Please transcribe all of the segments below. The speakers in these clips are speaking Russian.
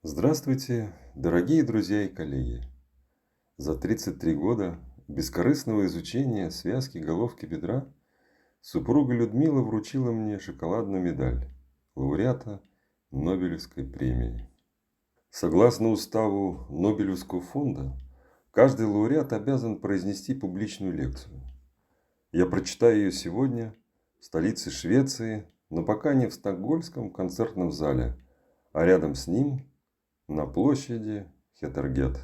Здравствуйте, дорогие друзья и коллеги! За 33 года бескорыстного изучения связки головки бедра супруга Людмила вручила мне шоколадную медаль лауреата Нобелевской премии. Согласно уставу Нобелевского фонда, каждый лауреат обязан произнести публичную лекцию. Я прочитаю ее сегодня в столице Швеции, но пока не в Стокгольмском концертном зале, а рядом с ним на площади Хетергет.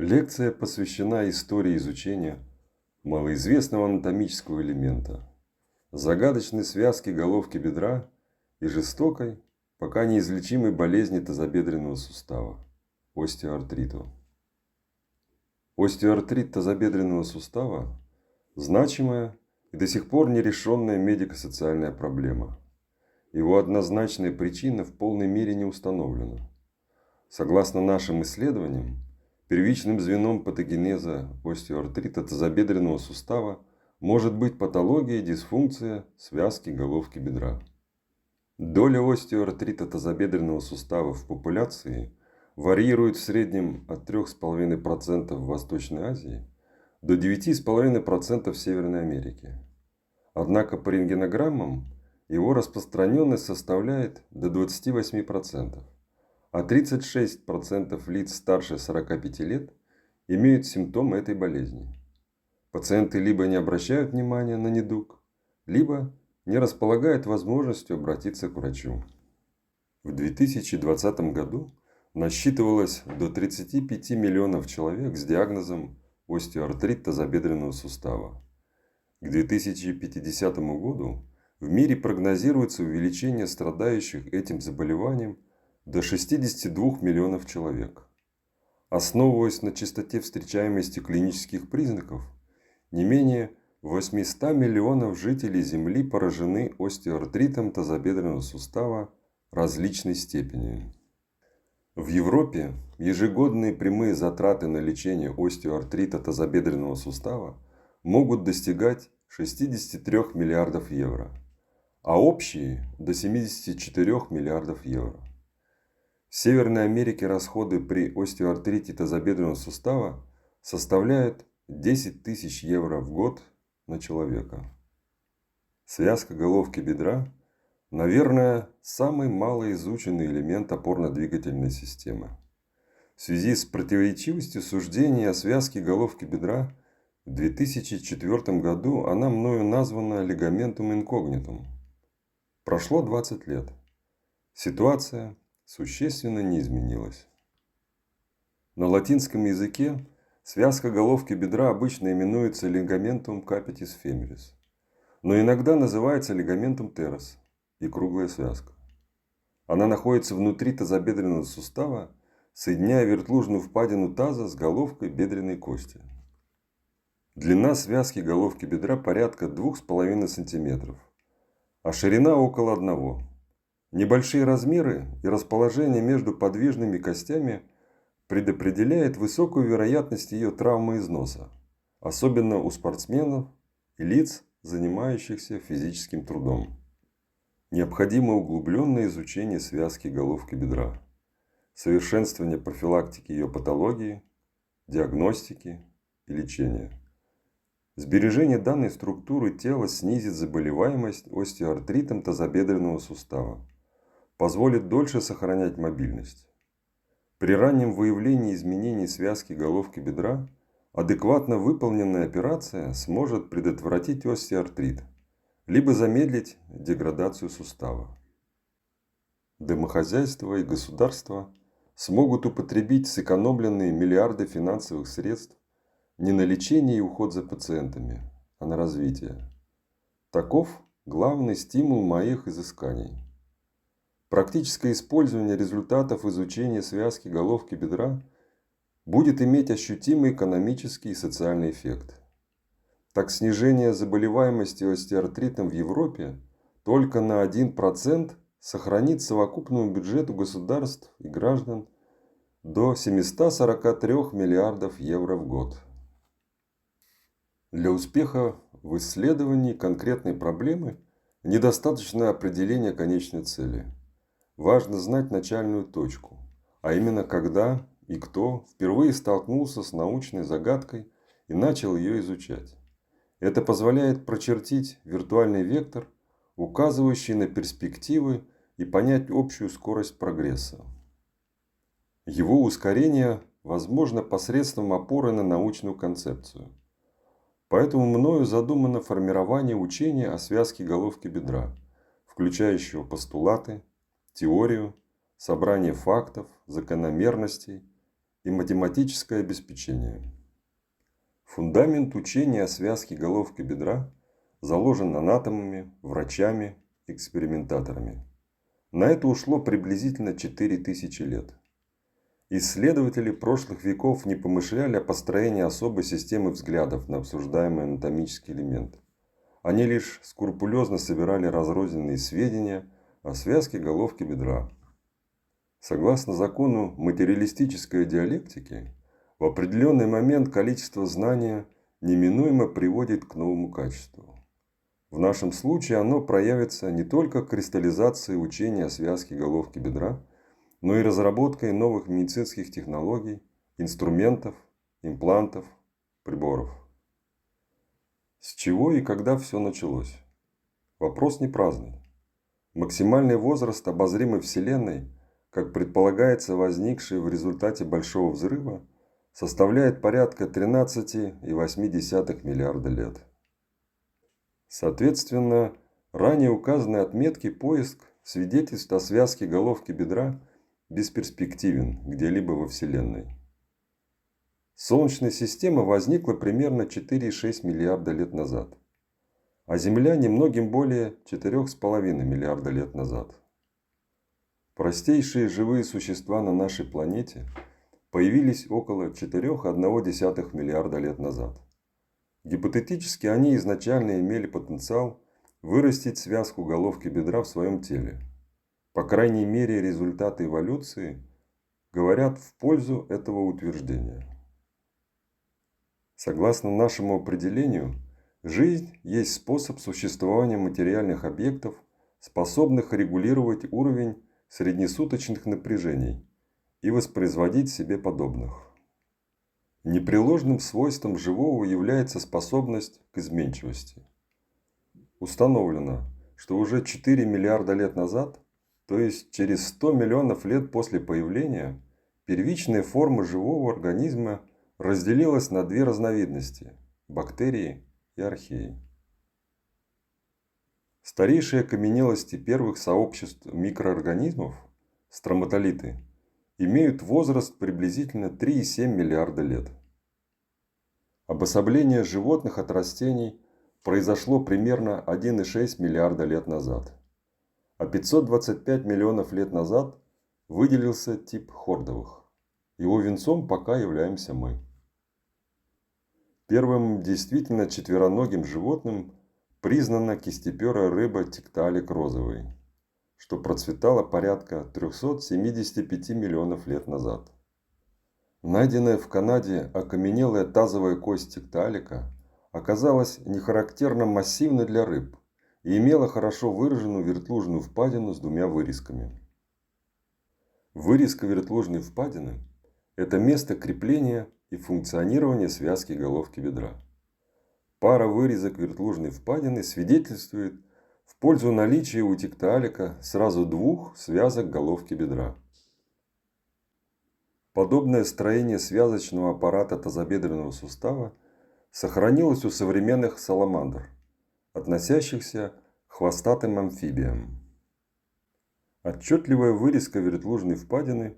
Лекция посвящена истории изучения малоизвестного анатомического элемента, загадочной связки головки бедра и жестокой, пока неизлечимой болезни тазобедренного сустава – остеоартриту. Остеоартрит тазобедренного сустава – значимая и до сих пор нерешенная медико-социальная проблема. Его однозначная причина в полной мере не установлена. Согласно нашим исследованиям, первичным звеном патогенеза остеоартрита тазобедренного сустава может быть патология и дисфункция связки головки бедра. Доля остеоартрита тазобедренного сустава в популяции варьирует в среднем от 3,5% в Восточной Азии до 9,5% в Северной Америке. Однако по рентгенограммам его распространенность составляет до 28%. А 36% лиц старше 45 лет имеют симптомы этой болезни. Пациенты либо не обращают внимания на недуг, либо не располагают возможностью обратиться к врачу. В 2020 году насчитывалось до 35 миллионов человек с диагнозом остеоартрит тазобедренного сустава. К 2050 году в мире прогнозируется увеличение страдающих этим заболеванием до 62 миллионов человек. Основываясь на частоте встречаемости клинических признаков, не менее 800 миллионов жителей Земли поражены остеоартритом тазобедренного сустава различной степени. В Европе ежегодные прямые затраты на лечение остеоартрита тазобедренного сустава могут достигать 63 миллиардов евро, а общие – до 74 миллиардов евро. В Северной Америке расходы при остеоартрите тазобедренного сустава составляют 10 тысяч евро в год на человека. Связка головки бедра, наверное, самый малоизученный элемент опорно-двигательной системы. В связи с противоречивостью суждений о связке головки бедра в 2004 году она мною названа лигаментум инкогнитум. Прошло 20 лет. Ситуация существенно не изменилась. На латинском языке связка головки бедра обычно именуется лигаментум capitis femoris, но иногда называется лигаментум teres и круглая связка. Она находится внутри тазобедренного сустава, соединяя вертлужную впадину таза с головкой бедренной кости. Длина связки головки бедра порядка 2,5 см, а ширина около 1. Небольшие размеры и расположение между подвижными костями предопределяет высокую вероятность ее травмы износа, особенно у спортсменов и лиц, занимающихся физическим трудом. Необходимо углубленное изучение связки головки бедра, совершенствование профилактики ее патологии, диагностики и лечения. Сбережение данной структуры тела снизит заболеваемость остеоартритом тазобедренного сустава, позволит дольше сохранять мобильность. При раннем выявлении изменений связки головки бедра адекватно выполненная операция сможет предотвратить остеоартрит, либо замедлить деградацию сустава. Домохозяйства и государства смогут употребить сэкономленные миллиарды финансовых средств не на лечение и уход за пациентами, а на развитие. Таков главный стимул моих изысканий. Практическое использование результатов изучения связки головки бедра будет иметь ощутимый экономический и социальный эффект. Так, снижение заболеваемости остеоартритом в Европе только на 1% сохранит совокупному бюджету государств и граждан до 743 миллиардов евро в год. Для успеха в исследовании конкретной проблемы недостаточно определения конечной цели. Важно знать начальную точку, а именно когда и кто впервые столкнулся с научной загадкой и начал ее изучать. Это позволяет прочертить виртуальный вектор, указывающий на перспективы, и понять общую скорость прогресса. Его ускорение возможно посредством опоры на научную концепцию. Поэтому мною задумано формирование учения о связке головки бедра, включающего постулаты, теорию, собрание фактов, закономерностей и математическое обеспечение. Фундамент учения о связке головки бедра заложен анатомами, врачами, экспериментаторами. На это ушло приблизительно 4000 лет. Исследователи прошлых веков не помышляли о построении особой системы взглядов на обсуждаемый анатомический элемент. Они лишь скрупулезно собирали разрозненные сведения о связке головки бедра. Согласно закону материалистической диалектики, в определенный момент количество знания неминуемо приводит к новому качеству. В нашем случае оно проявится не только кристаллизацией учения о связке головки бедра, но и разработкой новых медицинских технологий, инструментов, имплантов, приборов. С чего и когда все началось? Вопрос не праздный. Максимальный возраст обозримой Вселенной, как предполагается возникший в результате Большого взрыва, составляет порядка 13,8 миллиарда лет. Соответственно, ранее указанные отметки поиск свидетельств о связке головки бедра бесперспективен где-либо во Вселенной. Солнечная система возникла примерно 4,6 миллиарда лет назад, а Земля немногим более 4,5 миллиарда лет назад. Простейшие живые существа на нашей планете появились около 4,1 миллиарда лет назад. Гипотетически они изначально имели потенциал вырастить связку головки бедра в своем теле. По крайней мере, результаты эволюции говорят в пользу этого утверждения. Согласно нашему определению, жизнь есть способ существования материальных объектов, способных регулировать уровень среднесуточных напряжений и воспроизводить себе подобных. Непреложным свойством живого является способность к изменчивости. Установлено, что уже 4 миллиарда лет назад, то есть через 100 миллионов лет после появления, первичная форма живого организма разделилась на две разновидности – бактерии и археи. Старейшие окаменелости первых сообществ микроорганизмов – строматолиты – имеют возраст приблизительно 3,7 миллиарда лет. Обособление животных от растений произошло примерно 1,6 миллиарда лет назад, а 525 миллионов лет назад выделился тип хордовых. Его венцом пока являемся мы. Первым действительно четвероногим животным признана кистеперая рыба тикталик розовый, что процветало порядка 375 миллионов лет назад. Найденная в Канаде окаменелая тазовая кость тикталика оказалась нехарактерно массивной для рыб и имела хорошо выраженную вертлужную впадину с двумя вырезками. Вырезка вертлужной впадины – это место крепления и функционирования связки головки бедра. Пара вырезок вертлужной впадины свидетельствует в пользу наличия у тикталика сразу двух связок головки бедра. Подобное строение связочного аппарата тазобедренного сустава сохранилось у современных саламандр, относящихся к хвостатым амфибиям. Отчетливая вырезка вертлужной впадины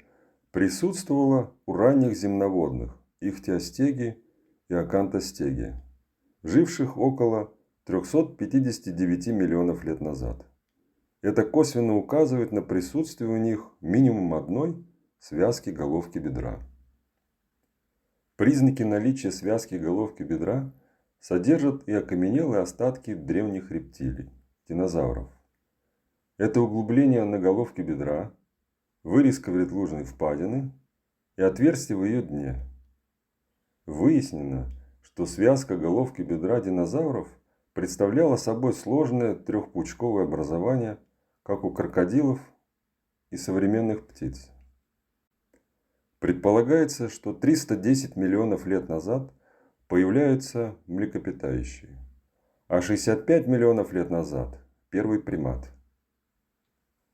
присутствовала у ранних земноводных, ихтиостеги и акантостеги, живших около 359 миллионов лет назад. Это косвенно указывает на присутствие у них минимум одной связки головки бедра. Признаки наличия связки головки бедра содержат и окаменелые остатки древних рептилий, динозавров. Это углубление на головке бедра, вырезка вертлужной впадины и отверстие в ее дне. Выяснено, что связка головки бедра динозавров представляла собой сложное трехпучковое образование, как у крокодилов и современных птиц. Предполагается, что 310 миллионов лет назад появляются млекопитающие, а 65 миллионов лет назад – первый примат.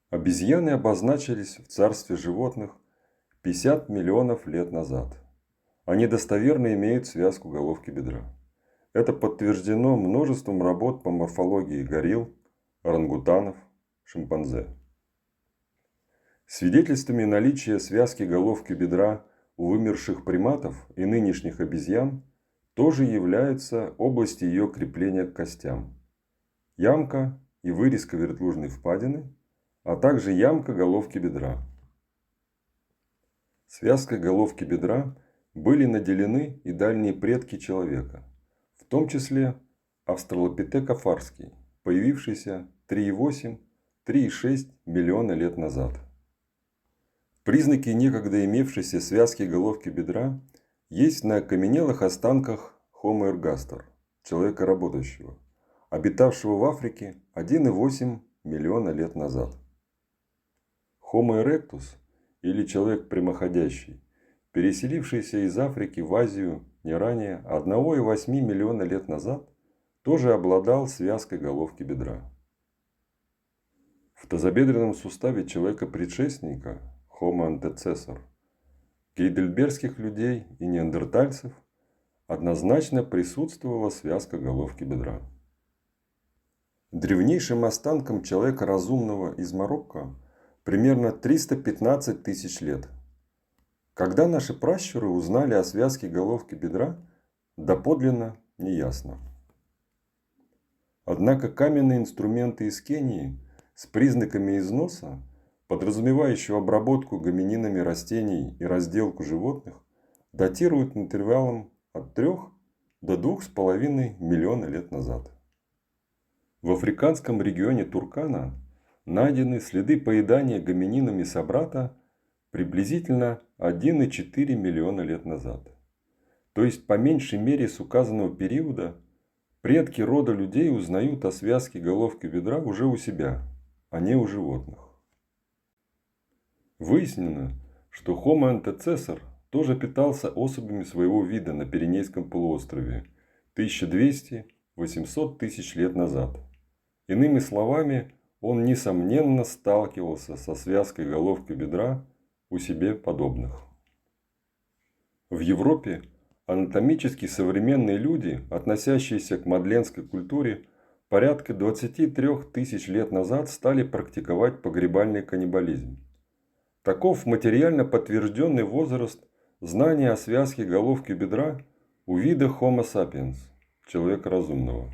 Обезьяны обозначились в царстве животных 50 миллионов лет назад. Они достоверно имеют связку головки бедра. Это подтверждено множеством работ по морфологии горилл, орангутанов, шимпанзе. Свидетельствами наличия связки головки бедра у вымерших приматов и нынешних обезьян тоже являются области ее крепления к костям. Ямка и вырезка вертлужной впадины, а также ямка головки бедра. Связкой головки бедра были наделены и дальние предки человека, в том числе австралопитек афарский, появившийся 3,8–3,6 миллиона лет назад. Признаки некогда имевшейся связки головки бедра есть на окаменелых останках Homo ergaster, человека работающего, обитавшего в Африке 1,8 миллиона лет назад. Homo erectus, или человек прямоходящий, переселившийся из Африки в Азию не ранее 1,8 миллиона лет назад, тоже обладал связкой головки бедра. В тазобедренном суставе человека-предшественника Homo antecessor, гейдельбергских людей и неандертальцев однозначно присутствовала связка головки бедра. Древнейшим останкам человека разумного из Марокко примерно 315 тысяч лет. Когда наши пращуры узнали о связке головки бедра, доподлинно неясно. Однако каменные инструменты из Кении с признаками износа, подразумевающего обработку гомининами растений и разделку животных, датируют интервалом от 3 до 2,5 миллиона лет назад. В африканском регионе Туркана найдены следы поедания гомининами собрата приблизительно 1,4 миллиона лет назад. То есть, по меньшей мере с указанного периода, предки рода людей узнают о связке головки бедра уже у себя, а не у животных. Выяснено, что Homo antecessor тоже питался особями своего вида на Пиренейском полуострове 1200–800 тысяч лет назад. Иными словами, он, несомненно, сталкивался со связкой головки бедра у себе подобных. В Европе анатомически современные люди, относящиеся к мадленской культуре, порядка 23 тысяч лет назад стали практиковать погребальный каннибализм. Таков материально подтвержденный возраст знания о связке головки бедра у вида Homo sapiens, человека разумного.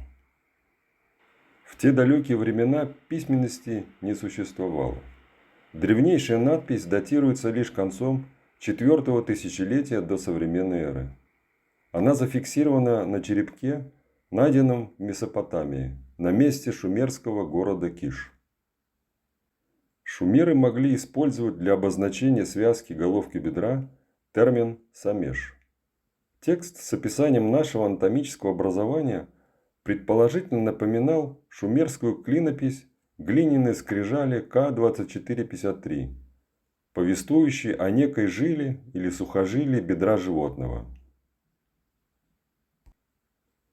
В те далекие времена письменности не существовало. Древнейшая надпись датируется лишь концом 4-го тысячелетия до современной эры. Она зафиксирована на черепке, найденном в Месопотамии, на месте шумерского города Киш. Шумеры могли использовать для обозначения связки головки бедра термин «самеш». Текст с описанием нашего анатомического образования предположительно напоминал шумерскую клинопись глиняной скрижали К2453, повествующей о некой жиле или сухожилии бедра животного.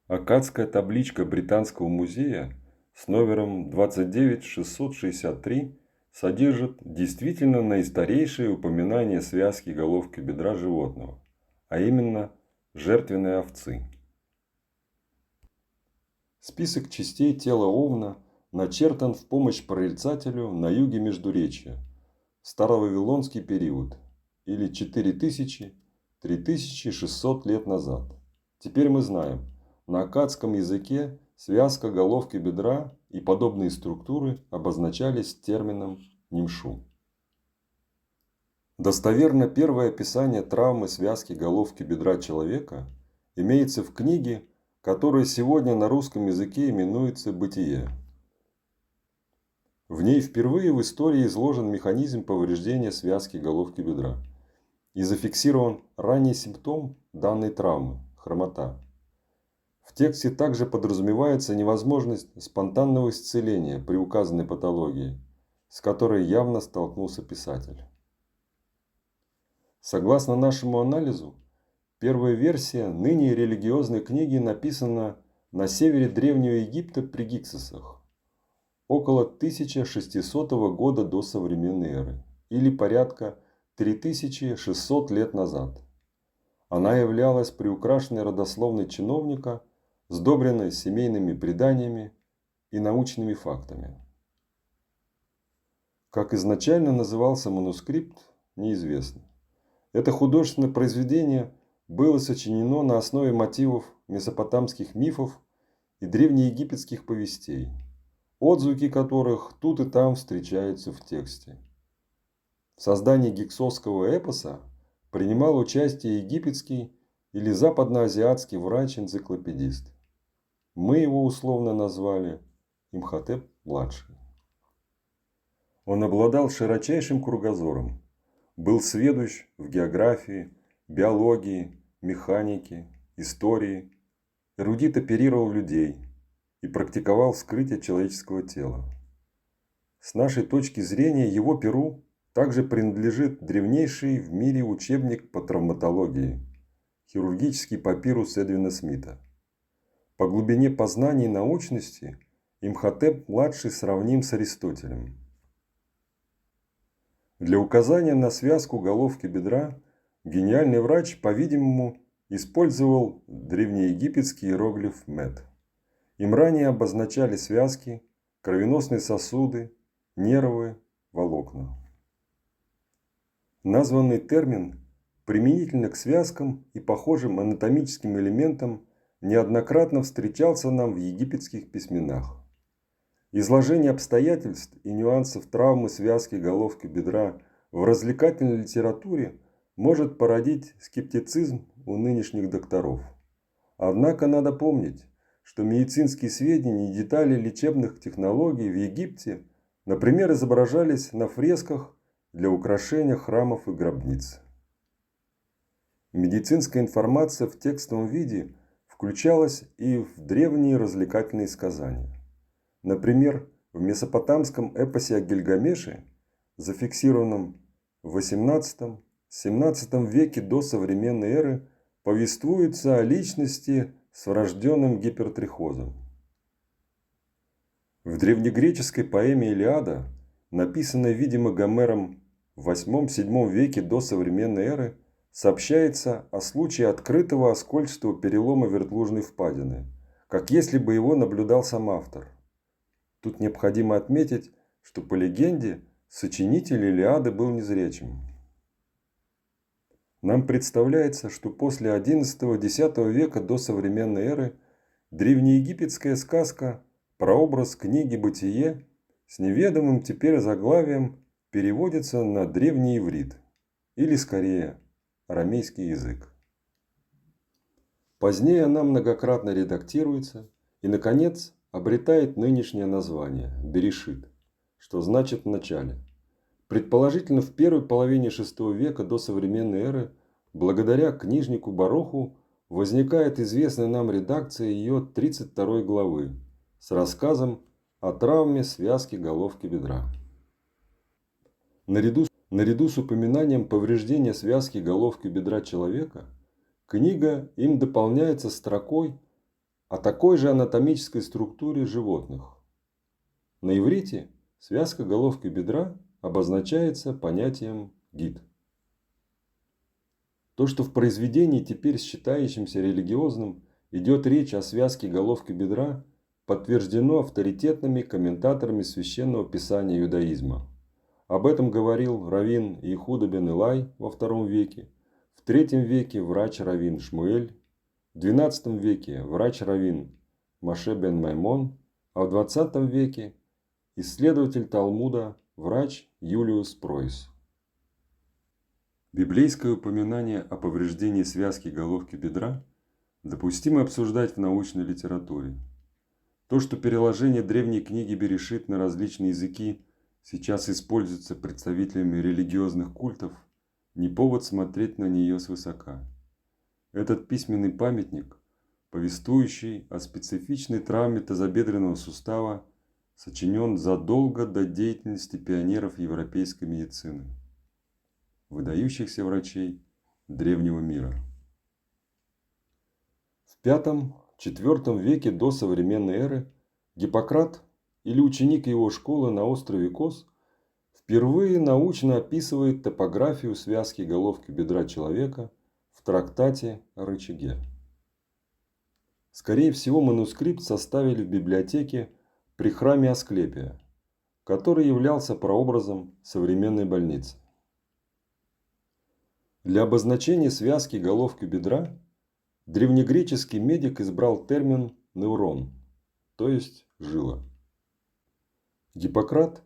Аккадская табличка Британского музея с номером 29663 содержит действительно наистарейшее упоминание связки головки бедра животного, а именно жертвенной овцы. Список частей тела овна начертан в помощь прорицателю на юге Междуречья в старовавилонский период или 4000–3600 лет назад. Теперь мы знаем, на аккадском языке связка головки бедра и подобные структуры обозначались термином нимшу. Достоверно первое описание травмы связки головки бедра человека имеется в книге, которая сегодня на русском языке именуется «Бытие». В ней впервые в истории изложен механизм повреждения связки головки бедра и зафиксирован ранний симптом данной травмы – хромота. В тексте также подразумевается невозможность спонтанного исцеления при указанной патологии, с которой явно столкнулся писатель. Согласно нашему анализу, первая версия ныне религиозной книги написана на севере Древнего Египта при Гиксосах, около 1600 года до современной эры, или порядка 3600 лет назад. Она являлась приукрашенной родословной чиновника, сдобренной семейными преданиями и научными фактами. Как изначально назывался манускрипт, неизвестно. Это художественное произведение было сочинено на основе мотивов месопотамских мифов и древнеегипетских повестей, отзвуки которых тут и там встречаются в тексте. В создании гиксосского эпоса принимал участие египетский или западноазиатский врач-энциклопедист. Мы его условно назвали Имхотеп-младший. Он обладал широчайшим кругозором, был сведущ в географии, биологии, механике, истории, эрудит оперировал людей и практиковал вскрытие человеческого тела. С нашей точки зрения его перу также принадлежит древнейший в мире учебник по травматологии – хирургический папирус Эдвина Смита. По глубине познаний и научности Имхотеп-младший сравним с Аристотелем. Для указания на связку головки бедра гениальный врач, по-видимому, использовал древнеегипетский иероглиф Мет. Им ранее обозначали связки, кровеносные сосуды, нервы, волокна. Названный термин применительно к связкам и похожим анатомическим элементам неоднократно встречался нам в египетских письменах. Изложение обстоятельств и нюансов травмы связки головки бедра в развлекательной литературе может породить скептицизм у нынешних докторов. Однако надо помнить, что медицинские сведения и детали лечебных технологий в Египте, например, изображались на фресках для украшения храмов и гробниц. Медицинская информация в текстовом виде включалась и в древние развлекательные сказания. Например, в месопотамском эпосе о Гильгамеше, зафиксированном в XVIII-XVII веке до современной эры, повествуется о личности с врожденным гипертрихозом. В древнегреческой поэме «Илиада», написанной, видимо, Гомером в VIII-VII веке до современной эры, сообщается о случае открытого оскольчатого перелома вертлужной впадины, как если бы его наблюдал сам автор. Тут необходимо отметить, что по легенде сочинитель Илиады был незрячим. Нам представляется, что после XI-X века до современной эры древнеегипетская сказка, прообраз книги «Бытие» с неведомым теперь заглавием переводится на древний иврит, или скорее арамейский язык. Позднее она многократно редактируется и, наконец, обретает нынешнее название – Берешит, что значит «в начале». Предположительно, в первой половине VI века до современной эры, благодаря книжнику Бароху, возникает известная нам редакция ее 32 главы с рассказом о травме связки головки бедра. Наряду с упоминанием повреждения связки головки бедра человека, книга им дополняется строкой о такой же анатомической структуре животных. На иврите связка головки бедра обозначается понятием гид. То, что в произведении, теперь считающемся религиозным, идет речь о связке головки бедра, подтверждено авторитетными комментаторами священного писания иудаизма. Об этом говорил раввин Иехуда бен Илай во II веке, в III веке врач раввин Шмуэль, в XII веке врач-раввин Моше бен Маймон, а в XX веке исследователь Талмуда, врач Юлиус Пройс. Библейское упоминание о повреждении связки головки бедра допустимо обсуждать в научной литературе. То, что переложение древней книги Берешит на различные языки сейчас используется представителями религиозных культов, не повод смотреть на нее свысока. Этот письменный памятник, повествующий о специфичной травме тазобедренного сустава, сочинен задолго до деятельности пионеров европейской медицины, выдающихся врачей древнего мира. В V-IV веке до современной эры Гиппократ или ученик его школы на острове Кос впервые научно описывает топографию связки головки бедра человека в трактате о рычаге. Скорее всего, манускрипт составили в библиотеке при храме Асклепия, который являлся прообразом современной больницы. Для обозначения связки головки бедра древнегреческий медик избрал термин «неврон», то есть «жила». Гиппократ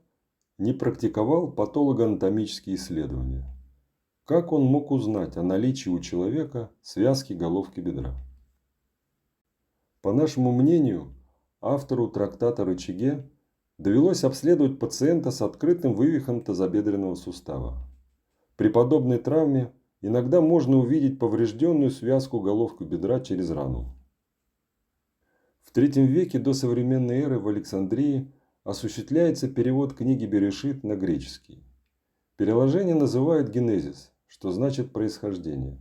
не практиковал патологоанатомические исследования. Как он мог узнать о наличии у человека связки головки бедра? По нашему мнению, автору трактата о рычаге довелось обследовать пациента с открытым вывихом тазобедренного сустава. При подобной травме иногда можно увидеть поврежденную связку головки бедра через рану. В III веке до современной эры в Александрии осуществляется перевод книги Берешит на греческий. Переложение называют генезис, что значит происхождение.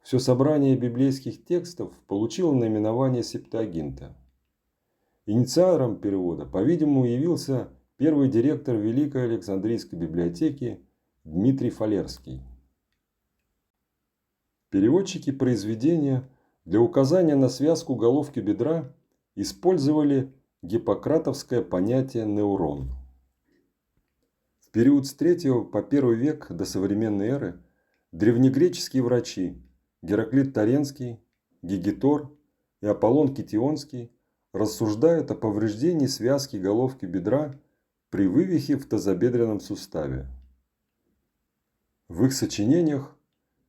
Все собрание библейских текстов получило наименование Септуагинта. Инициатором перевода, по-видимому, явился первый директор Великой Александрийской библиотеки Дмитрий Фалерский. Переводчики произведения для указания на связку головки бедра использовали гиппократовское понятие «неврон». В период с III по I век до современной эры древнегреческие врачи Гераклит Таренский, Гигитор и Аполлон Китионский рассуждают о повреждении связки головки бедра при вывихе в тазобедренном суставе. В их сочинениях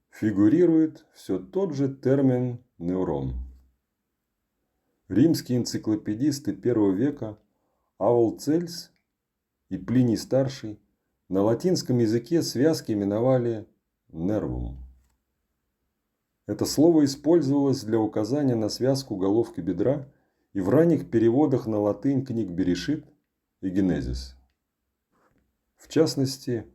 фигурирует все тот же термин «неврон». Римские энциклопедисты I века Авл Цельс и Плиний Старший на латинском языке связки именовали «нервум». Это слово использовалось для указания на связку головки бедра и в ранних переводах на латынь книг Берешит и Генезис. В частности,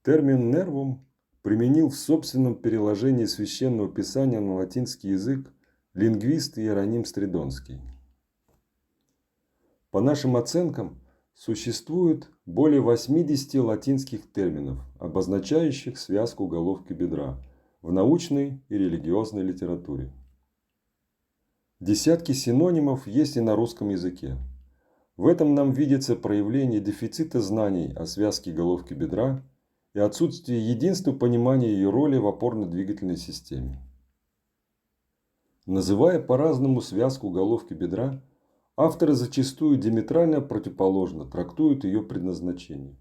термин «нервум» применил в собственном переложении Священного Писания на латинский язык лингвист Иероним Стридонский. По нашим оценкам, существует более 80 латинских терминов, обозначающих связку головки бедра в научной и религиозной литературе. Десятки синонимов есть и на русском языке. В этом нам видится проявление дефицита знаний о связке головки бедра и отсутствие единства понимания ее роли в опорно-двигательной системе. Называя по-разному связку головки бедра, авторы зачастую диаметрально противоположно трактуют ее предназначение.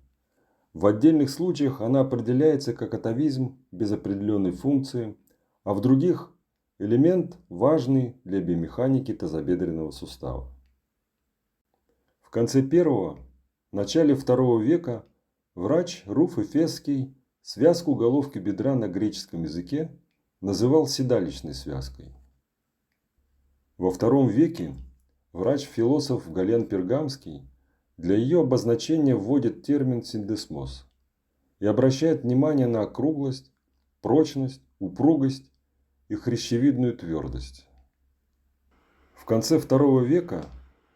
В отдельных случаях она определяется как атовизм без определенной функции, а в других – элемент, важный для биомеханики тазобедренного сустава. В конце I – начале II века врач Руф Эфесский связку головки бедра на греческом языке называл седалищной связкой. Во II веке врач-философ Гален Пергамский для ее обозначения вводит термин синдесмоз и обращает внимание на округлость, прочность, упругость и хрящевидную твердость. В конце II века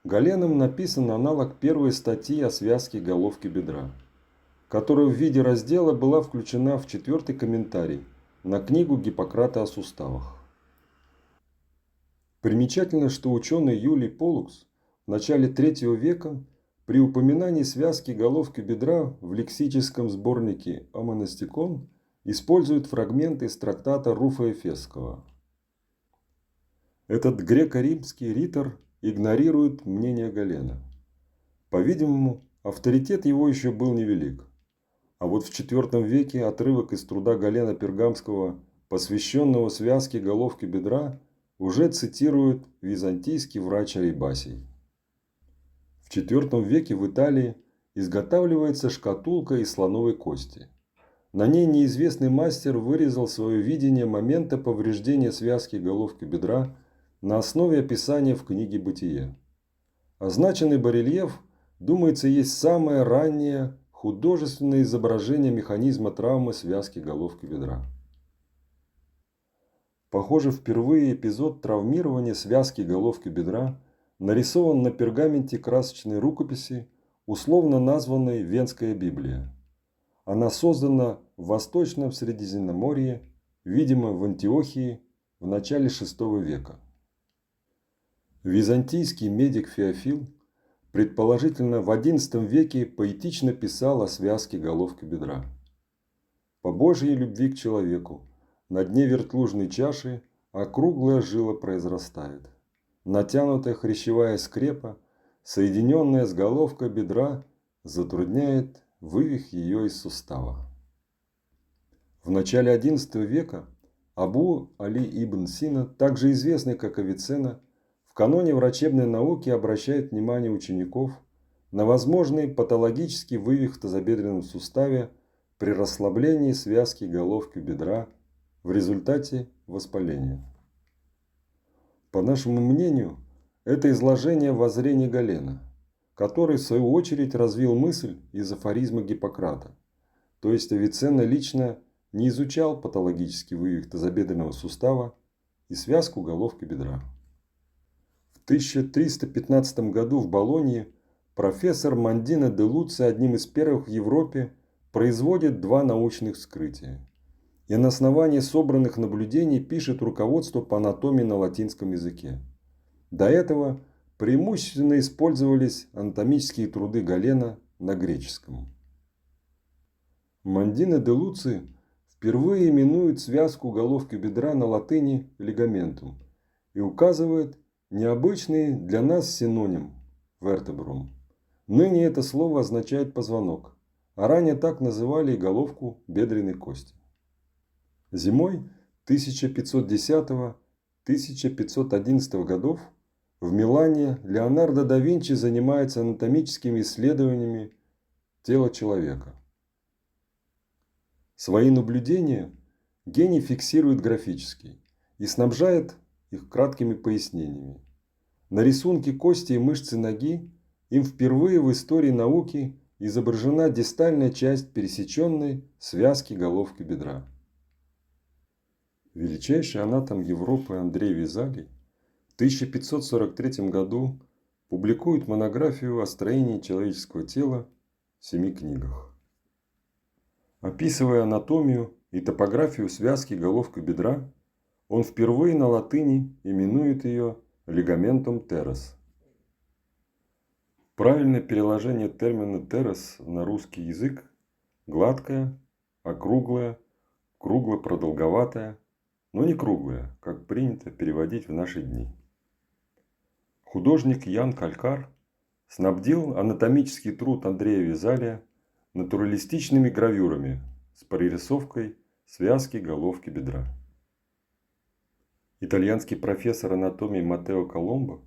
Галеном написан аналог первой статьи о связке головки бедра, которая в виде раздела была включена в 4-й комментарий на книгу Гиппократа о суставах. Примечательно, что ученый Юлий Полукс в начале III века при упоминании связки головки бедра в лексическом сборнике «Омонастикон» использует фрагменты из трактата Руфа Эфесского. Этот греко-римский ритор игнорирует мнение Галена. По-видимому, авторитет его еще был невелик. А вот в IV веке отрывок из труда Галена Пергамского, посвященного связке головки бедра, уже цитирует византийский врач Арибасий. В IV веке в Италии изготавливается шкатулка из слоновой кости. На ней неизвестный мастер вырезал свое видение момента повреждения связки головки бедра на основе описания в книге «Бытие». Означенный барельеф, думается, есть самое раннее художественное изображение механизма травмы связки головки бедра. Похоже, впервые эпизод травмирования связки головки бедра нарисован на пергаменте красочной рукописи, условно названной «Венская Библия». Она создана в Восточном Средиземноморье, видимо, в Антиохии в начале VI века. Византийский медик Феофил, предположительно в XI веке, поэтично писал о связке головки бедра. По Божьей любви к человеку на дне вертлужной чаши округлая жила произрастает. Натянутая хрящевая скрепа, соединенная с головкой бедра, затрудняет вывих ее из сустава. В начале XI века Абу Али ибн Сина, также известный как Авиценна, в каноне врачебной науки обращает внимание учеников на возможный патологический вывих в тазобедренном суставе при расслаблении связки головки бедра в результате воспаления. По нашему мнению, это изложение воззрений Галена, который в свою очередь развил мысль из афоризма Гиппократа, то есть Авиценна лично не изучал патологический вывих тазобедренного сустава и связку головки бедра. В 1315 году в Болонье профессор Мандино де Луци одним из первых в Европе производит два научных вскрытия и на основании собранных наблюдений пишет руководство по анатомии на латинском языке. До этого преимущественно использовались анатомические труды Галена на греческом. Мандино де Луци впервые именует связку головки бедра на латыни лигаментум и указывает необычный для нас синоним вертебрум. Ныне это слово означает позвонок, а ранее так называли и головку бедренной кости. Зимой 1510-1511 годов в Милане Леонардо да Винчи занимается анатомическими исследованиями тела человека. Свои наблюдения гений фиксирует графически и снабжает их краткими пояснениями. На рисунке кости и мышцы ноги им впервые в истории науки изображена дистальная часть пересеченной связки головки бедра. Величайший анатом Европы Андрей Визалий в 1543 году публикует монографию о строении человеческого тела в 7 книгах. Описывая анатомию и топографию связки головки бедра, он впервые на латыни именует ее лигаментум террас. Правильное переложение термина террас на русский язык – гладкая, округлая, кругло-продолговатая, но не круглая, как принято переводить в наши дни. Художник Ян Калькар снабдил анатомический труд Андрея Визалия натуралистичными гравюрами с прорисовкой связки головки бедра. Итальянский профессор анатомии Маттео Коломбо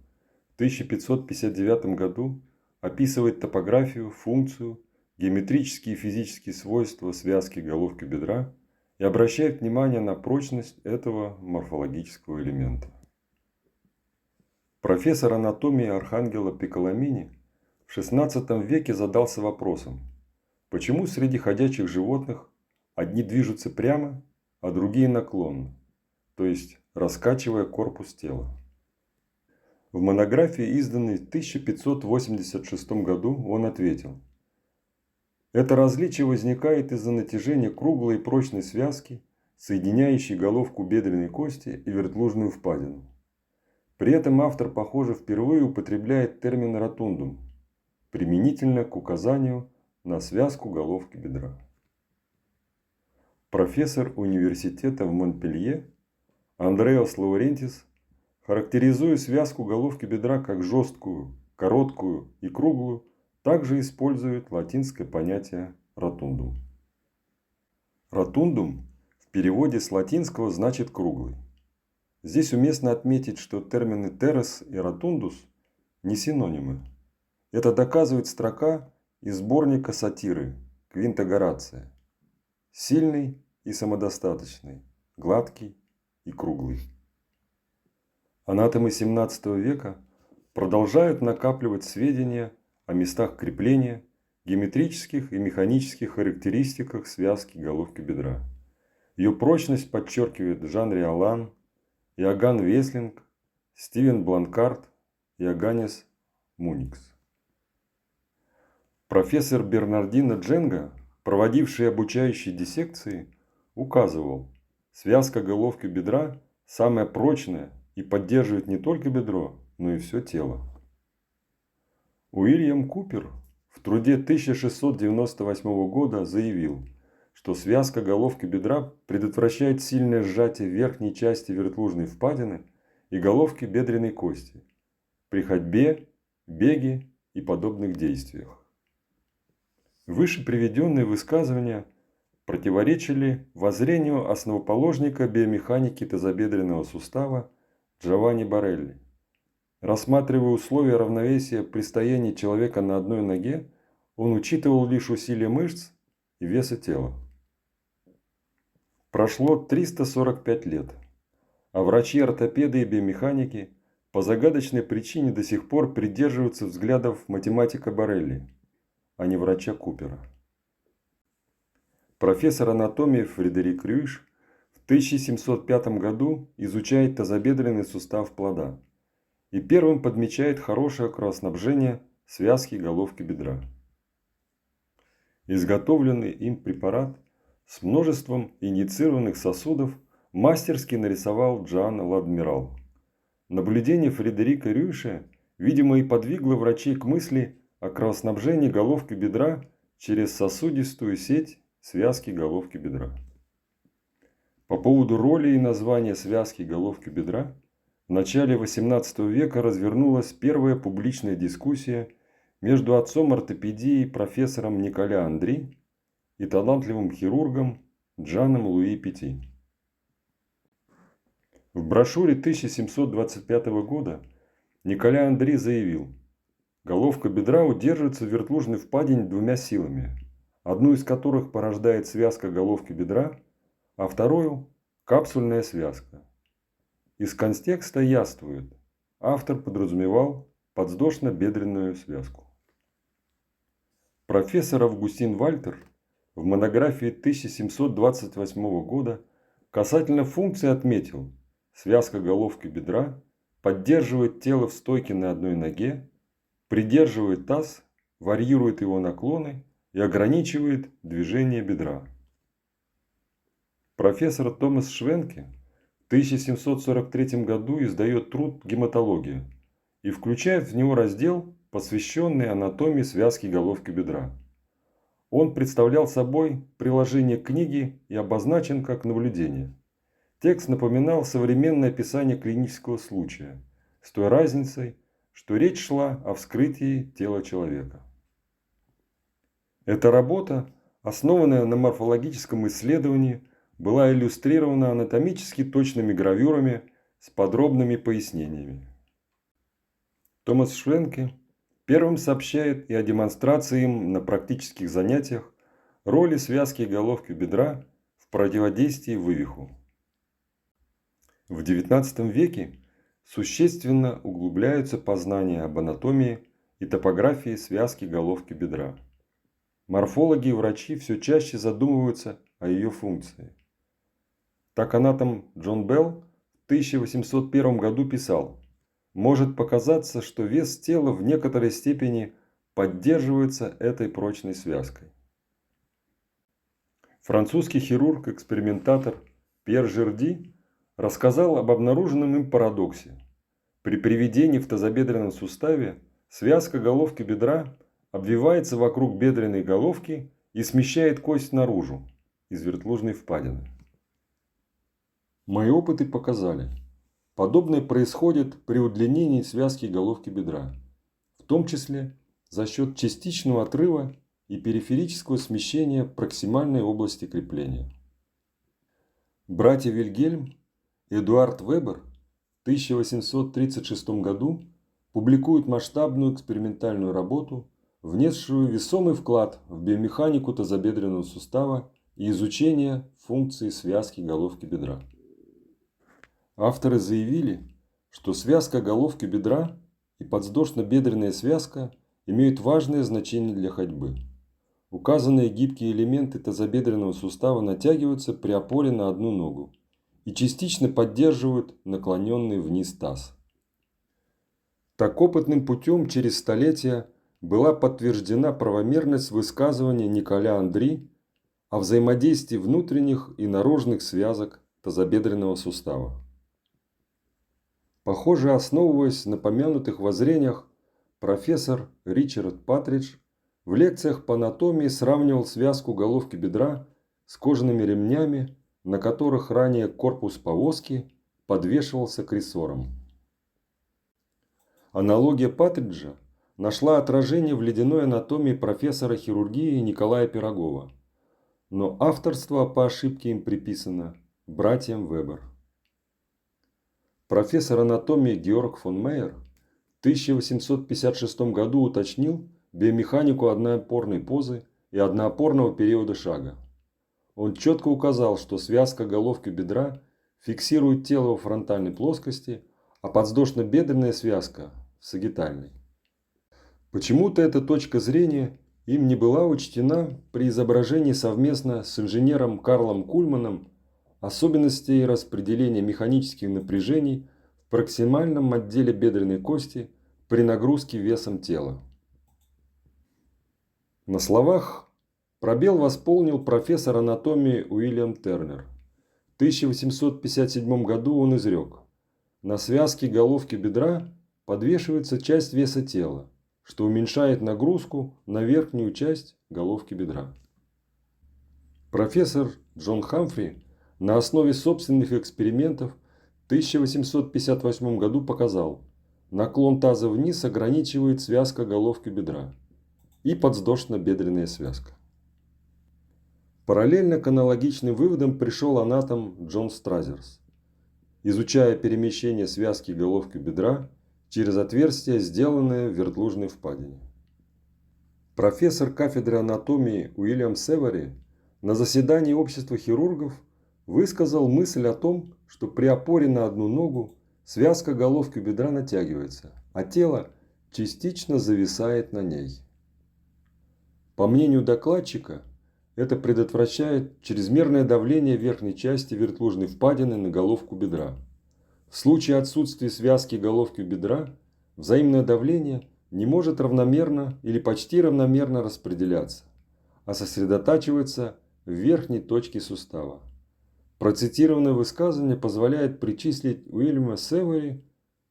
в 1559 году описывает топографию, функцию, геометрические и физические свойства связки головки бедра и обращает внимание на прочность этого морфологического элемента. Профессор анатомии Архангело Пикколомини в XVI веке задался вопросом, почему среди ходячих животных одни движутся прямо, а другие наклонно, то есть раскачивая корпус тела. В монографии, изданной в 1586 году, он ответил: это различие возникает из-за натяжения круглой и прочной связки, соединяющей головку бедренной кости и вертлужную впадину. При этом автор, похоже, впервые употребляет термин ротундум, применительно к указанию на связку головки бедра. Профессор университета в Монпелье Андреас Лаурентис характеризуя связку головки бедра как жесткую, короткую и круглую, также используют латинское понятие ротундум. Ротундум в переводе с латинского значит круглый. Здесь уместно отметить, что термины терес и ротундус не синонимы. Это доказывает строка из сборника сатиры Квинта Горация: сильный и самодостаточный, гладкий и круглый. Анатомы XVII века продолжают накапливать сведения о местах крепления, геометрических и механических характеристиках связки головки бедра. Ее прочность подчеркивает Жан Риолан, Иоганн Веслинг, Стивен Бланкарт и Иоганнес Муникс. Профессор Бернардино Дженга, проводивший обучающие диссекции, указывал: связка головки бедра самая прочная и поддерживает не только бедро, но и все тело. Уильям Купер в труде 1698 года заявил, что связка головки бедра предотвращает сильное сжатие верхней части вертлужной впадины и головки бедренной кости при ходьбе, беге и подобных действиях. Выше приведенные высказывания противоречили воззрению основоположника биомеханики тазобедренного сустава Джованни Барелли. Рассматривая условия равновесия при стоянии человека на одной ноге, он учитывал лишь усилия мышц и веса тела. Прошло 345 лет, а врачи-ортопеды и биомеханики по загадочной причине до сих пор придерживаются взглядов математика Барелли, а не врача Купера. Профессор анатомии Фредерик Рюйш в 1705 году изучает тазобедренный сустав плода и первым подмечает хорошее кровоснабжение связки головки бедра. Изготовленный им препарат с множеством инициированных сосудов мастерски нарисовал Джоан Ладмирал. Наблюдение Фредерика Рюйша, видимо, и подвигло врачей к мысли о кровоснабжении головки бедра через сосудистую сеть связки головки бедра. По поводу роли и названия связки головки бедра в начале XVIII века развернулась первая публичная дискуссия между отцом ортопедии профессором Николя Андри и талантливым хирургом Джаном Луи Петти. В брошюре 1725 года Николя Андри заявил: головка бедра удерживается в вертлужной впадине двумя силами, одну из которых порождает связка головки бедра, а вторую – капсульная связка. Из контекста яствует: автор подразумевал подвздошно-бедренную связку. Профессор Августин Вальтер в монографии 1728 года касательно функции отметил: связка головки бедра поддерживает тело в стойке на одной ноге, придерживает таз, варьирует его наклоны и ограничивает движение бедра. Профессор Томас Швенке в 1743 году издает труд «Гематология» и включает в него раздел, посвященный анатомии связки головки бедра. Он представлял собой приложение к книге и обозначен как наблюдение. Текст напоминал современное описание клинического случая, с той разницей, что речь шла о вскрытии тела человека. Эта работа, основанная на морфологическом исследовании, была иллюстрирована анатомически точными гравюрами с подробными пояснениями. Томас Швенке первым сообщает и о демонстрации им на практических занятиях роли связки головки бедра в противодействии вывиху. В XIX веке существенно углубляются познания об анатомии и топографии связки головки бедра. Морфологи и врачи все чаще задумываются о ее функции. Так анатом Джон Белл в 1801 году писал: «Может показаться, что вес тела в некоторой степени поддерживается этой прочной связкой». Французский хирург-экспериментатор Пьер Жерди рассказал об обнаруженном им парадоксе. При приведении в тазобедренном суставе связка головки бедра обвивается вокруг бедренной головки и смещает кость наружу из вертлужной впадины. Мои опыты показали, Подобное происходит при удлинении связки головки бедра, в том числе за счет частичного отрыва и периферического смещения проксимальной области крепления. Братья Вильгельм и Эдуард Вебер в 1836 году публикуют масштабную экспериментальную работу, внесшую весомый вклад в биомеханику тазобедренного сустава и изучение функции связки головки бедра. Авторы заявили, что связка головки бедра и подвздошно-бедренная связка имеют важное значение для ходьбы. Указанные гибкие элементы тазобедренного сустава натягиваются при опоре на одну ногу и частично поддерживают наклоненный вниз таз. Так опытным путем через столетия была подтверждена правомерность высказывания Николя Андри о взаимодействии внутренних и наружных связок тазобедренного сустава. Похоже, основываясь на помянутых воззрениях, профессор Ричард Патридж в лекциях по анатомии сравнивал связку головки бедра с кожаными ремнями, на которых ранее корпус повозки подвешивался к рессорам. Аналогия Патриджа нашла отражение в ледяной анатомии профессора хирургии Николая Пирогова, но авторство по ошибке им приписано братьям Вебер. Профессор анатомии Георг фон Мейер в 1856 году уточнил биомеханику одноопорной позы и одноопорного периода шага. Он четко указал, что связка головки бедра фиксирует тело во фронтальной плоскости, а подвздошно-бедренная связка – в сагитальной. Почему-то эта точка зрения им не была учтена при изображении совместно с инженером Карлом Кульманом особенностей распределения механических напряжений в проксимальном отделе бедренной кости при нагрузке весом тела. На словах пробел восполнил профессор анатомии Уильям Тернер. В 1857 году он изрек: на связке головки бедра подвешивается часть веса тела, что уменьшает нагрузку на верхнюю часть головки бедра. Профессор Джон Хамфри на основе собственных экспериментов в 1858 году показал: наклон таза вниз ограничивает связка головки бедра и подвздошно-бедренная связка. Параллельно к аналогичным выводам пришел анатом Джон Стразерс, изучая перемещение связки головки бедра через отверстие, сделанное в вертлужной впадине. Профессор кафедры анатомии Уильям Севери на заседании общества хирургов высказал мысль о том, что при опоре на одну ногу связка головки бедра натягивается, а тело частично зависает на ней. По мнению докладчика, это предотвращает чрезмерное давление верхней части вертлужной впадины на головку бедра. В случае отсутствия связки головки бедра взаимное давление не может равномерно или почти равномерно распределяться, а сосредотачивается в верхней точке сустава. Процитированное высказывание позволяет причислить Уильяма Севери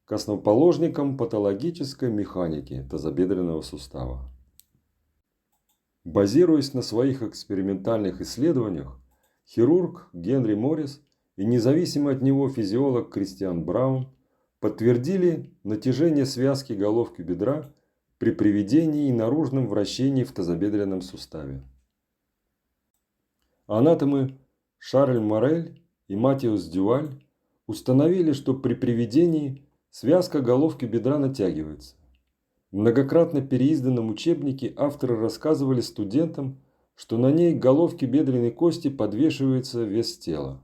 к основоположникам патологической механики тазобедренного сустава. Базируясь на своих экспериментальных исследованиях, хирург Генри Моррис и независимый от него физиолог Кристиан Браун подтвердили натяжение связки головки бедра при приведении и наружном вращении в тазобедренном суставе. Анатомы Шарль Морель и Матиас Дюваль установили, что при приведении связка головки бедра натягивается. В многократно переизданном учебнике авторы рассказывали студентам, что на ней к головке бедренной кости подвешивается вес тела.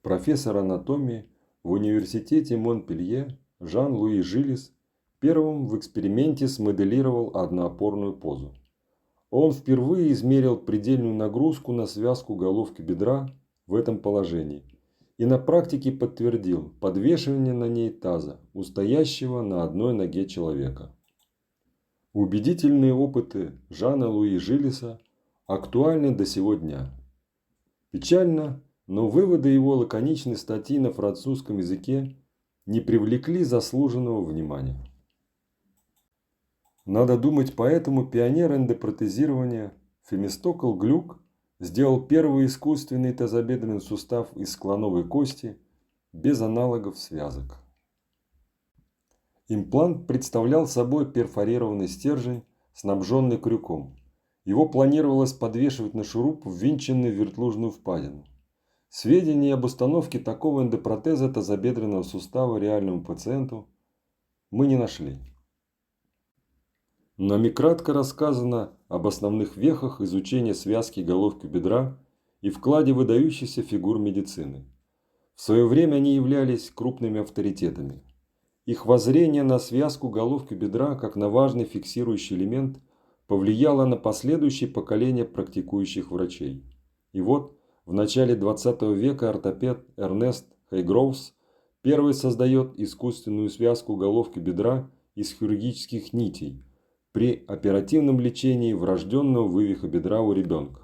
Профессор анатомии в университете Монпелье Жан-Луи Жилис первым в эксперименте смоделировал одноопорную позу. Он впервые измерил предельную нагрузку на связку головки бедра в этом положении и на практике подтвердил подвешивание на ней таза у стоящего на одной ноге человека. Убедительные опыты Жана-Луи Жилиса актуальны до сего дня. Печально, но выводы его лаконичной статьи на французском языке не привлекли заслуженного внимания. Надо думать, поэтому пионер эндопротезирования Фемистокл Глюк сделал первый искусственный тазобедренный сустав из склоновой кости без аналогов связок. Имплант представлял собой перфорированный стержень, снабженный крюком. Его планировалось подвешивать на шуруп, ввинченный в вертлужную впадину. Сведений об установке такого эндопротеза тазобедренного сустава реальному пациенту мы не нашли. Нами кратко рассказано об основных вехах изучения связки головки бедра и вкладе выдающихся фигур медицины. В свое время они являлись крупными авторитетами. Их воззрение на связку головки бедра как на важный фиксирующий элемент повлияло на последующие поколения практикующих врачей. И вот в начале 20 века ортопед Эрнест Хейгроувс первый создает искусственную связку головки бедра из хирургических нитей при оперативном лечении врожденного вывиха бедра у ребенка.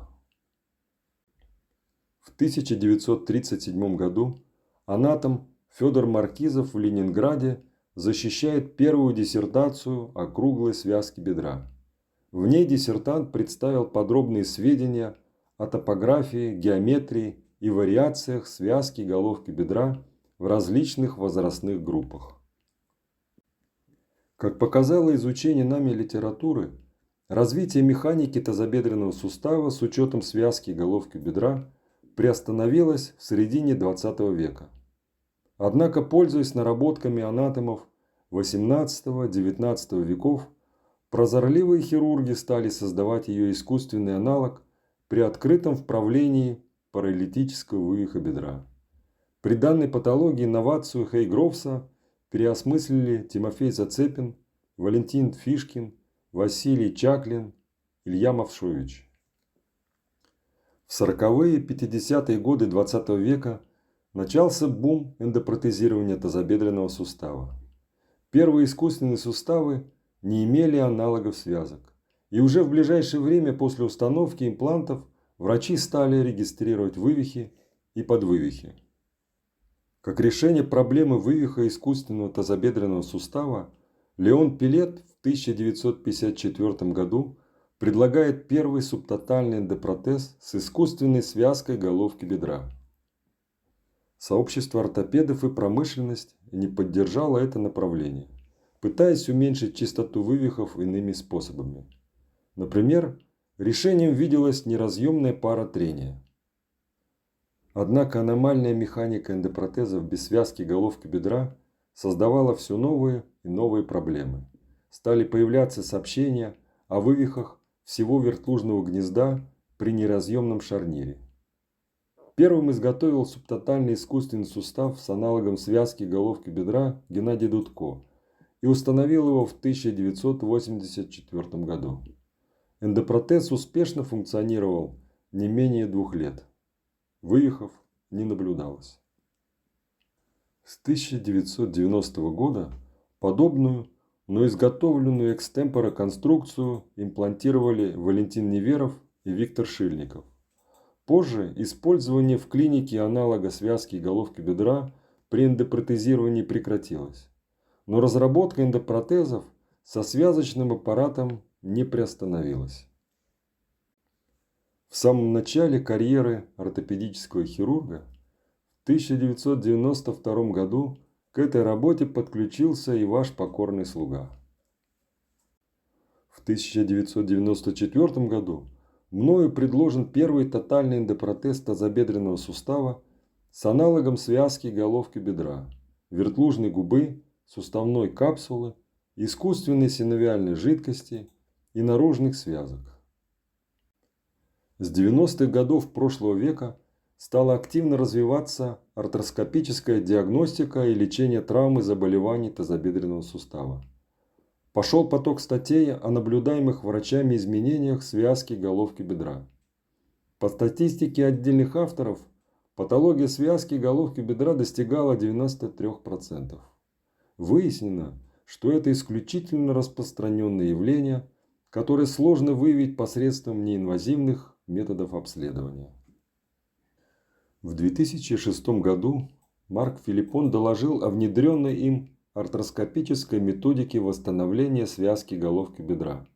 В 1937 году анатом Федор Маркизов в Ленинграде защищает первую диссертацию о круглой связке бедра. В ней диссертант представил подробные сведения о топографии, геометрии и вариациях связки головки бедра в различных возрастных группах. Как показало изучение нами литературы, развитие механики тазобедренного сустава с учетом связки головки бедра приостановилось в середине 20 века. Однако, пользуясь наработками анатомов XVIII-XIX веков, прозорливые хирурги стали создавать ее искусственный аналог при открытом вправлении паралитического вывиха бедра. При данной патологии новацию Хейгроувса переосмыслили Тимофей Зацепин, Валентин Фишкин, Василий Чаклин, Илья Мавшович. В 40-е и 50-е годы 20 века начался бум эндопротезирования тазобедренного сустава. Первые искусственные суставы не имели аналогов связок. И уже в ближайшее время после установки имплантов врачи стали регистрировать вывихи и подвывихи. Как решение проблемы вывиха искусственного тазобедренного сустава Леон Пилет в 1954 году предлагает первый субтотальный эндопротез с искусственной связкой головки бедра. Сообщество ортопедов и промышленность не поддержало это направление, пытаясь уменьшить частоту вывихов иными способами. Например, решением виделась неразъемная пара трения. Однако аномальная механика эндопротезов без связки головки бедра создавала все новые и новые проблемы. Стали появляться сообщения о вывихах всего вертлужного гнезда при неразъемном шарнире. Первым изготовил субтотальный искусственный сустав с аналогом связки головки бедра Геннадий Дудко и установил его в 1984 году. Эндопротез успешно функционировал не менее 2 лет. Вывихов не наблюдалось. С 1990 года подобную, но изготовленную экстемпоре конструкцию имплантировали Валентин Неверов и Виктор Шильников. Позже использование в клинике аналога связки головки бедра при эндопротезировании прекратилось. Но разработка эндопротезов со связочным аппаратом не приостановилась. В самом начале карьеры ортопедического хирурга в 1992 году к этой работе подключился и ваш покорный слуга. В 1994 году мною предложен первый тотальный эндопротез тазобедренного сустава с аналогом связки головки бедра, вертлужной губы, суставной капсулы, искусственной синовиальной жидкости и наружных связок. С 90-х годов прошлого века стала активно развиваться артроскопическая диагностика и лечение травм и заболеваний тазобедренного сустава. Пошел поток статей о наблюдаемых врачами изменениях связки головки бедра. По статистике отдельных авторов, патология связки головки бедра достигала 93%. Выяснено, что это исключительно распространенное явление, которое сложно выявить посредством неинвазивных методов обследования. В 2006 году Марк Филиппон доложил о внедренной им артроскопической методике восстановления связки головки бедра.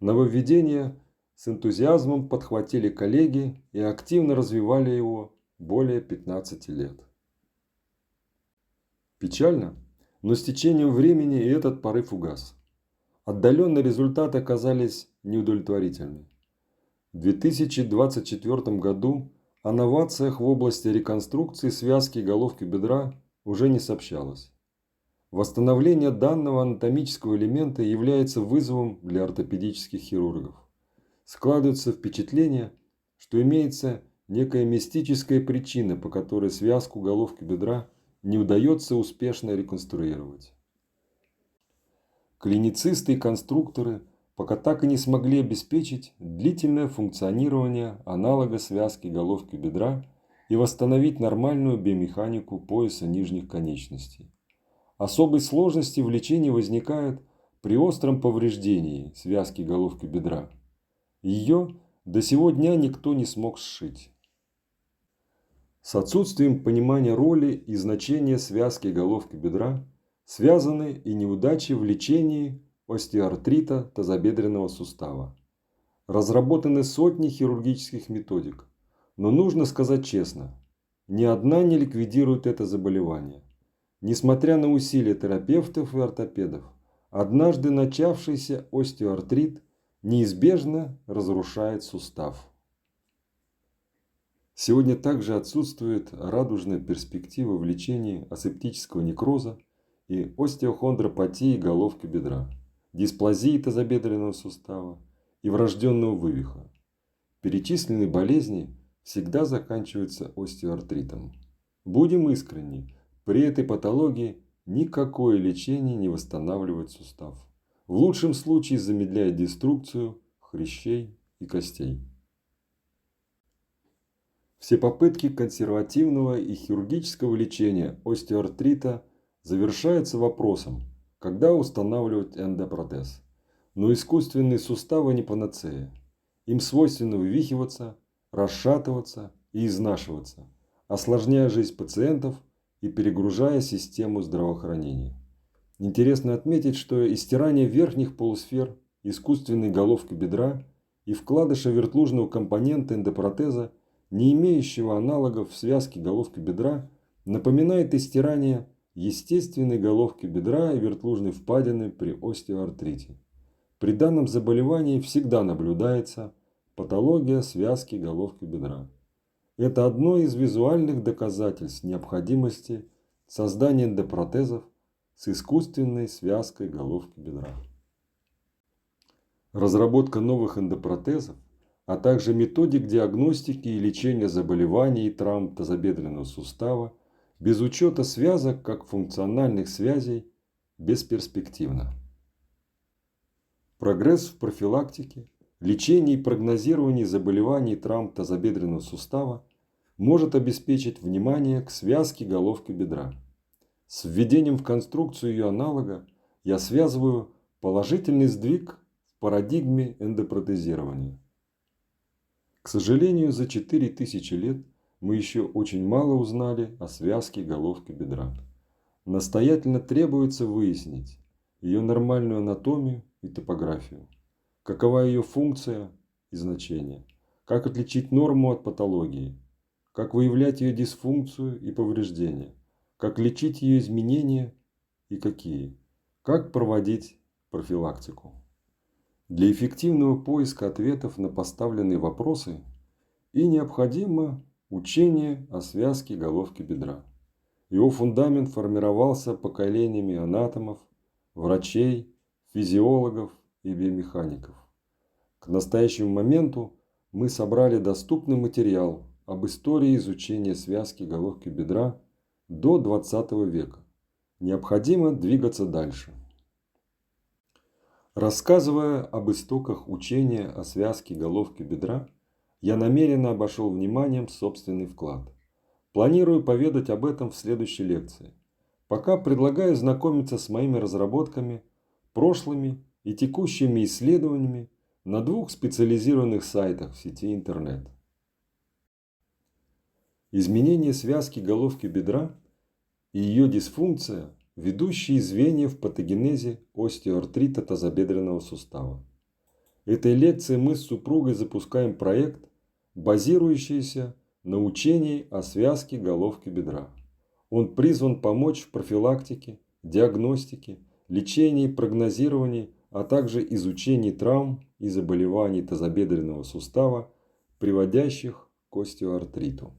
Нововведение с энтузиазмом подхватили коллеги и активно развивали его более 15 лет. Печально, но с течением времени и этот порыв угас. Отдаленные результаты оказались неудовлетворительны. В 2024 году о новациях в области реконструкции связки и головки бедра уже не сообщалось. Восстановление данного анатомического элемента является вызовом для ортопедических хирургов. Складывается впечатление, что имеется некая мистическая причина, по которой связку головки бедра не удается успешно реконструировать. Клиницисты и конструкторы пока так и не смогли обеспечить длительное функционирование аналога связки головки бедра и восстановить нормальную биомеханику пояса нижних конечностей. Особые сложности в лечении возникают при остром повреждении связки головки бедра. Ее до сего дня никто не смог сшить. С отсутствием понимания роли и значения связки головки бедра связаны и неудачи в лечении остеоартрита тазобедренного сустава. Разработаны сотни хирургических методик, но нужно сказать честно, ни одна не ликвидирует это заболевание. Несмотря на усилия терапевтов и ортопедов, однажды начавшийся остеоартрит неизбежно разрушает сустав. Сегодня также отсутствует радужная перспектива в лечении асептического некроза и остеохондропатии головки бедра, дисплазии тазобедренного сустава и врожденного вывиха. Перечисленные болезни всегда заканчиваются остеоартритом. Будем искренни, при этой патологии никакое лечение не восстанавливает сустав. В лучшем случае замедляет деструкцию хрящей и костей. Все попытки консервативного и хирургического лечения остеоартрита завершаются вопросом, когда устанавливать эндопротез. Но искусственные суставы не панацея. Им свойственно вывихиваться, расшатываться и изнашиваться, осложняя жизнь пациентов и перегружая систему здравоохранения. Интересно отметить, что истирание верхних полусфер искусственной головки бедра и вкладыша вертлужного компонента эндопротеза, не имеющего аналогов в связке головки бедра, напоминает истирание естественной головки бедра и вертлужной впадины при остеоартрите. При данном заболевании всегда наблюдается патология связки головки бедра. Это одно из визуальных доказательств необходимости создания эндопротезов с искусственной связкой головки бедра. Разработка новых эндопротезов, а также методик диагностики и лечения заболеваний и травм тазобедренного сустава без учета связок как функциональных связей бесперспективно. Прогресс в профилактике, лечении и прогнозировании заболеваний и травм тазобедренного сустава может обеспечить внимание к связке головки бедра. С введением в конструкцию ее аналога я связываю положительный сдвиг в парадигме эндопротезирования. К сожалению, за 4000 лет мы еще очень мало узнали о связке головки бедра. Настоятельно требуется выяснить ее нормальную анатомию и топографию, какова ее функция и значение, как отличить норму от патологии, как выявлять ее дисфункцию и повреждения, как лечить ее изменения и какие, как проводить профилактику. Для эффективного поиска ответов на поставленные вопросы и необходимо учение о связке головки бедра. Его фундамент формировался поколениями анатомов, врачей, физиологов и биомехаников. К настоящему моменту мы собрали доступный материал об истории изучения связки головки бедра до 20 века. Необходимо двигаться дальше. Рассказывая об истоках учения о связке головки бедра, я намеренно обошел вниманием собственный вклад. Планирую поведать об этом в следующей лекции. Пока предлагаю знакомиться с моими разработками, прошлыми и текущими исследованиями на 2 специализированных сайтах в сети интернет. Изменение связки головки бедра и ее дисфункция – ведущие звенья в патогенезе остеоартрита тазобедренного сустава. Этой лекцией мы с супругой запускаем проект, базирующийся на учении о связке головки бедра. Он призван помочь в профилактике, диагностике, лечении, прогнозировании, а также изучении травм и заболеваний тазобедренного сустава, приводящих к остеоартриту.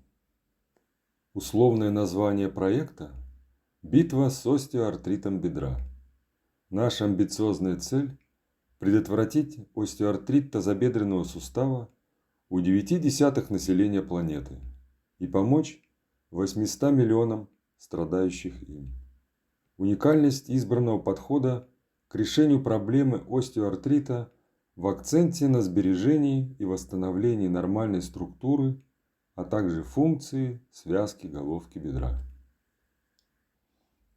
Условное название проекта – «Битва с остеоартритом бедра». Наша амбициозная цель – предотвратить остеоартрит тазобедренного сустава у 0,9 населения планеты и помочь 800 миллионам страдающих им. Уникальность избранного подхода к решению проблемы остеоартрита в акценте на сбережении и восстановлении нормальной структуры, а также функции связки головки бедра.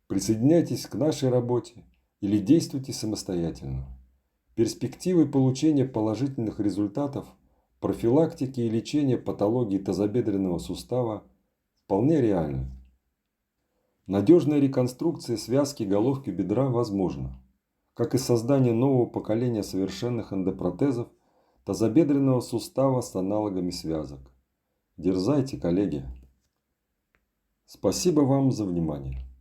Присоединяйтесь к нашей работе или действуйте самостоятельно. Перспективы получения положительных результатов профилактики и лечения патологии тазобедренного сустава вполне реальны. Надежная реконструкция связки головки бедра возможна, как и создание нового поколения совершенных эндопротезов тазобедренного сустава с аналогами связок. Дерзайте, коллеги! Спасибо вам за внимание.